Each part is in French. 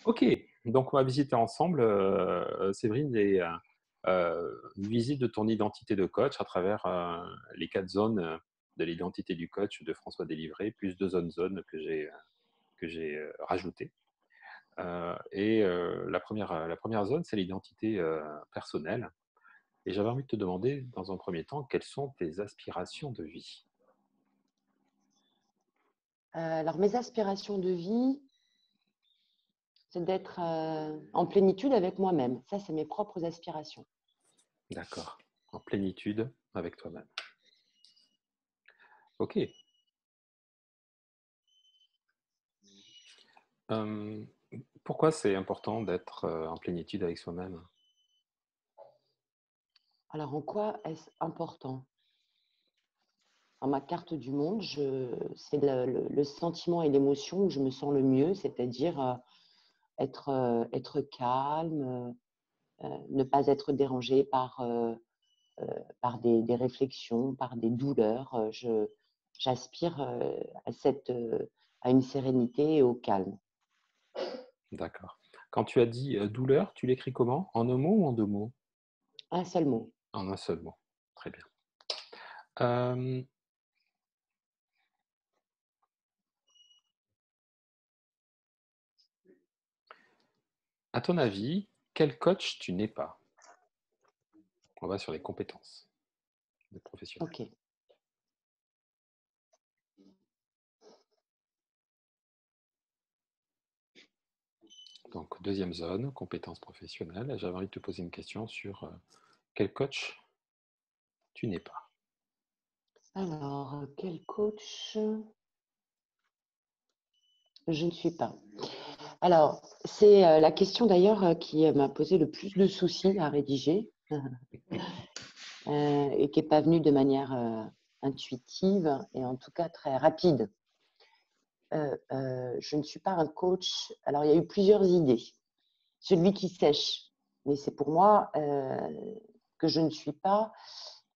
Ok, donc on va visiter ensemble, Séverine, une visite de ton identité de coach à travers les 4 zones de l'identité du coach de François Délivré, plus 2 zones que j'ai rajoutées. La première zone, c'est l'identité personnelle. Et j'avais envie de te demander, dans un premier temps, quelles sont tes aspirations de vie? Alors, mes aspirations de vie, c'est d'être en plénitude avec moi-même. Ça, c'est mes propres aspirations. D'accord. En plénitude avec toi-même. Ok. Euh, Pourquoi c'est important d'être en plénitude avec soi-même? Alors, en quoi est-ce important? Dans ma carte du monde, c'est le sentiment et l'émotion où je me sens le mieux, c'est-à-dire être calme, ne pas être dérangé par des réflexions, par des douleurs. J'aspire à une sérénité et au calme. D'accord. Quand tu as dit douleur, tu l'écris comment? En un mot ou en 2 mots? Un seul mot. En un seul mot. Très bien. Euh, à ton avis, quel coach tu n'es pas? On va sur les compétences des professionnels. Ok. Donc, deuxième zone, compétences professionnelles. J'avais envie de te poser une question sur quel coach tu n'es pas. Alors, quel coach je ne suis pas? Alors, c'est la question d'ailleurs qui m'a posé le plus de soucis à rédiger et qui n'est pas venue de manière intuitive et en tout cas très rapide. Je ne suis pas un coach. Alors, il y a eu plusieurs idées. Celui qui sèche, mais c'est pour moi que je ne suis pas.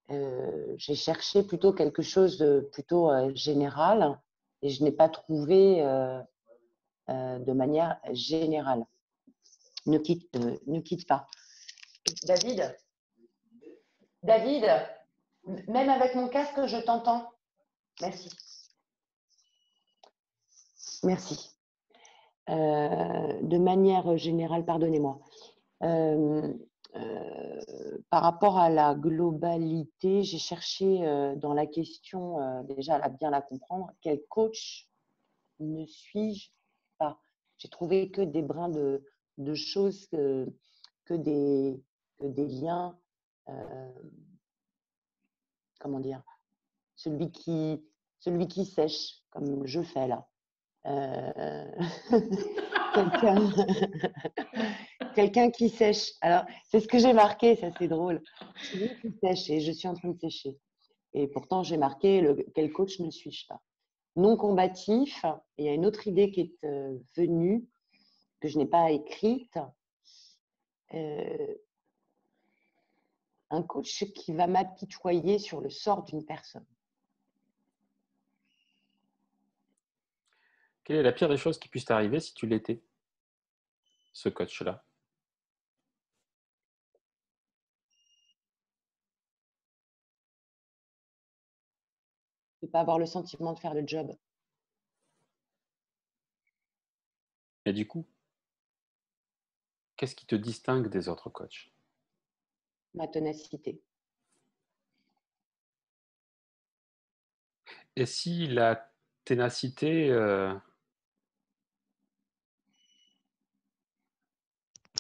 J'ai cherché plutôt quelque chose de plutôt général et je n'ai pas trouvé de manière générale. Ne quitte pas. David, David, même avec mon casque, je t'entends. Merci. Merci. De manière générale, pardonnez-moi. Par rapport à la globalité, j'ai cherché dans la question, déjà à bien la comprendre, quel coach ne suis-je pas? J'ai trouvé que des brins de choses, que des, que des liens, euh, comment dire, celui qui sèche, comme je fais là. Euh, quelqu'un quelqu'un qui sèche. Alors, c'est ce que j'ai marqué, ça c'est drôle. Celui qui sèche et je suis en train de sécher. Et pourtant, j'ai marqué quel coach ne suis-je pas? Non combatif. Et il y a une autre idée qui est venue, que je n'ai pas écrite. Euh, un coach qui va m'apitoyer sur le sort d'une personne. Quelle est la pire des choses qui puisse t'arriver si tu l'étais, ce coach-là? De ne pas avoir le sentiment de faire le job. Et du coup, qu'est-ce qui te distingue des autres coachs? Ma ténacité. Et si la ténacité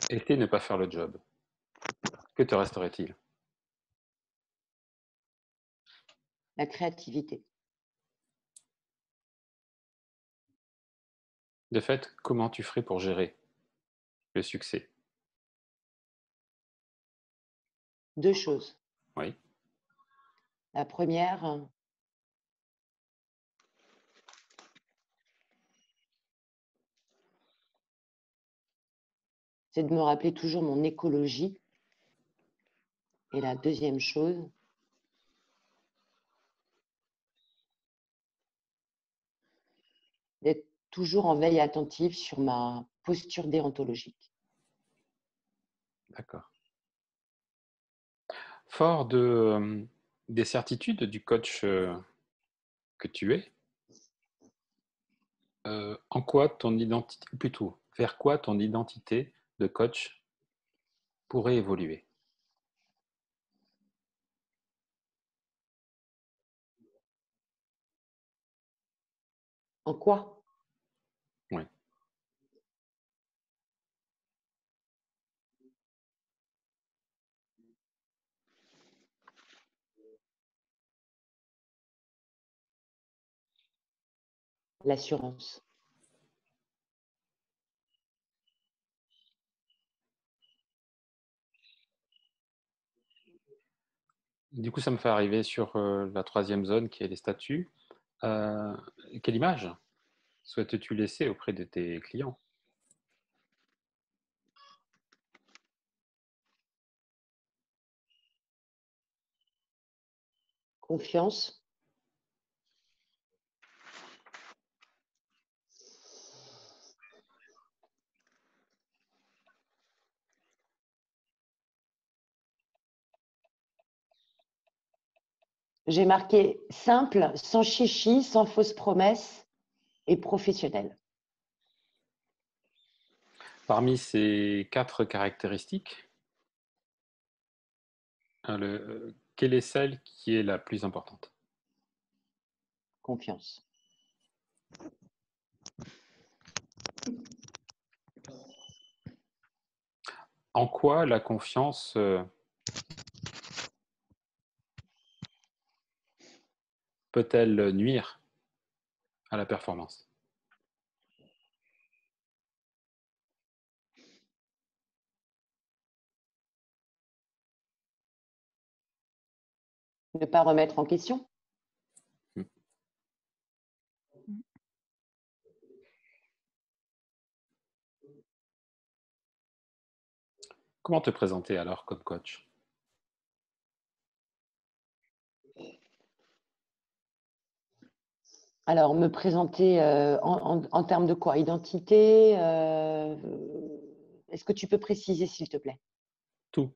était ne pas faire le job, que te resterait-il? La créativité. De fait, comment tu ferais pour gérer le succès? Deux choses. Oui. La première, c'est de me rappeler toujours mon écologie. Et la deuxième chose, d'être toujours en veille attentive sur ma posture déontologique. D'accord. Fort des certitudes du coach que tu es, en quoi ton identité, plutôt, vers quoi ton identité de coach pourrait évoluer? En quoi? Oui. L'assurance. Du coup, ça me fait arriver sur la troisième zone qui est les statuts. Euh, Quelle image souhaites-tu laisser auprès de tes clients? Confiance. J'ai marqué simple, sans chichi, sans fausses promesses et professionnel. Parmi ces 4 caractéristiques, quelle est celle qui est la plus importante? Confiance. En quoi la confiance peut-elle nuire à la performance? Ne pas remettre en question. Comment te présenter alors comme coach? Alors, me présenter en termes de quoi? Identité est-ce que tu peux préciser, s'il te plaît? Tout.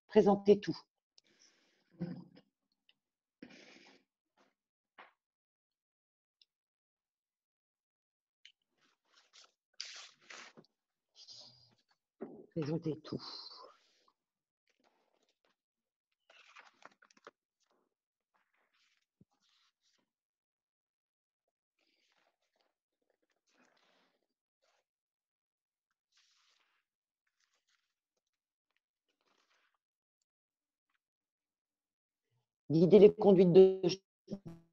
Présenter tout. Présenter tout. Guider les conduites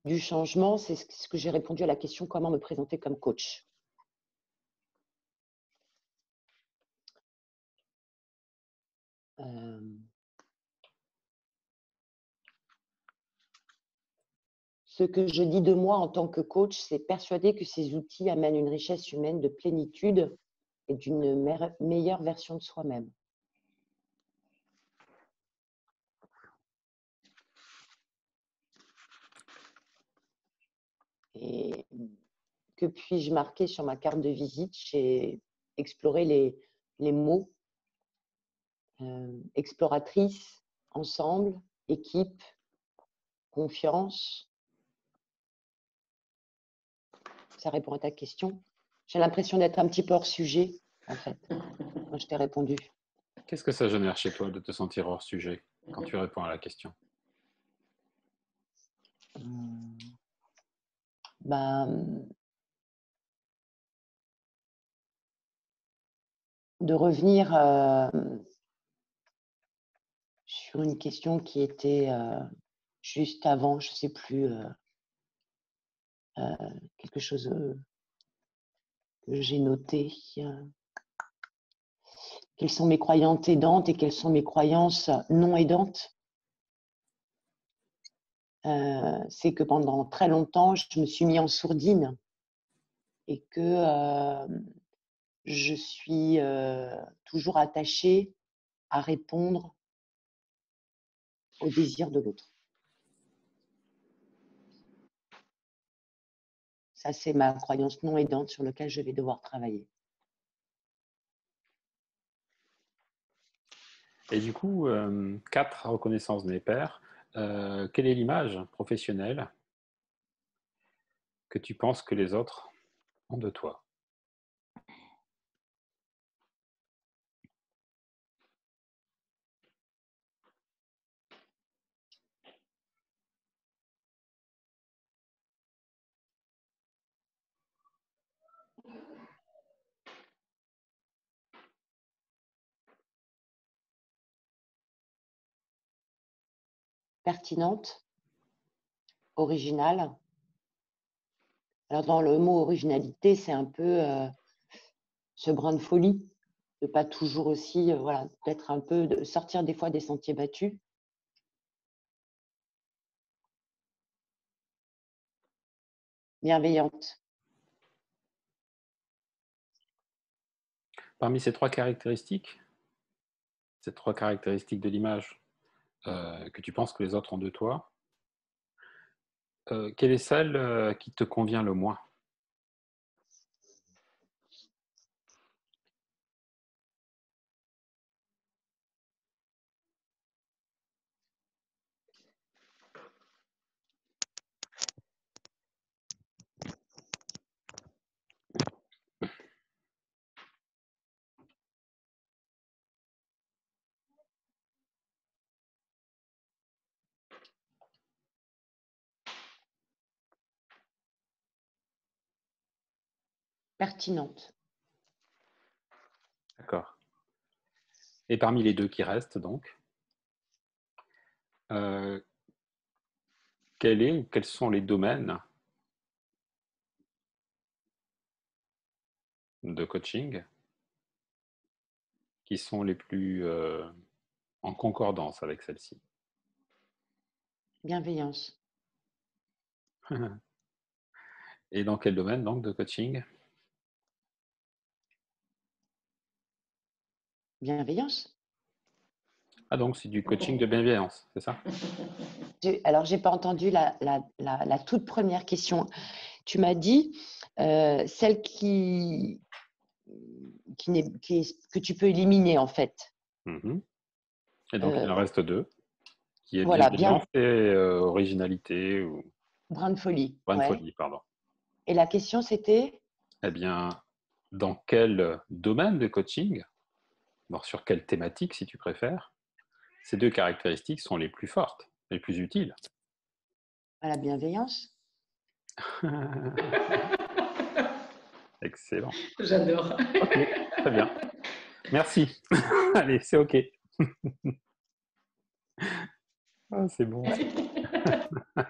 du changement, c'est ce que j'ai répondu à la question comment me présenter comme coach. Ce que je dis de moi en tant que coach, c'est persuader que ces outils amènent une richesse humaine de plénitude et d'une meilleure version de soi-même. Et que puis-je marquer sur ma carte de visite? J'ai exploré les mots exploratrice, ensemble, équipe, confiance. Ça répond à ta question. J'ai l'impression d'être un petit peu hors sujet, en fait, quand je t'ai répondu. Qu'est-ce que ça génère chez toi de te sentir hors sujet quand tu réponds à la question? Ben, de revenir sur une question qui était juste avant, je ne sais plus, quelque chose que j'ai noté. Quelles sont mes croyances aidantes et quelles sont mes croyances non aidantes? C'est que pendant très longtemps, je me suis mis en sourdine et que je suis toujours attachée à répondre au désir de l'autre. Ça, c'est ma croyance non aidante sur laquelle je vais devoir travailler. Et du coup, 4 reconnaissances de mes pairs. Quelle est l'image professionnelle que tu penses que les autres ont de toi? Pertinente, originale. Alors, dans le mot originalité, c'est un peu ce brin de folie, de pas toujours aussi, voilà, d'être un peu, de sortir des fois des sentiers battus. Bienveillante. Parmi ces 3 caractéristiques, ces 3 caractéristiques de l'image que tu penses que les autres ont de toi, quelle est celle qui te convient le moins? Pertinente. D'accord. Et parmi les 2 qui restent donc, quels sont les domaines de coaching qui sont les plus en concordance avec celle-ci? Bienveillance. Et dans quel domaine donc de coaching? Bienveillance. Ah donc c'est du coaching de bienveillance, c'est ça? Alors, j'ai pas entendu la toute première question. Tu m'as dit celle que tu peux éliminer, en fait. Mmh. Et donc il en Euh, reste 2, qui est voilà, bien, bienveillance et originalité ou brin de folie. brin de Ouais. folie, pardon. Et la question, c'était Eh bien, dans quel domaine de coaching, sur quelle thématique si tu préfères, ces 2 caractéristiques sont les plus fortes, les plus utiles? la bienveillance. Excellent. J'adore. OK, très bien. Merci. Allez, c'est OK. Ah, c'est bon ça.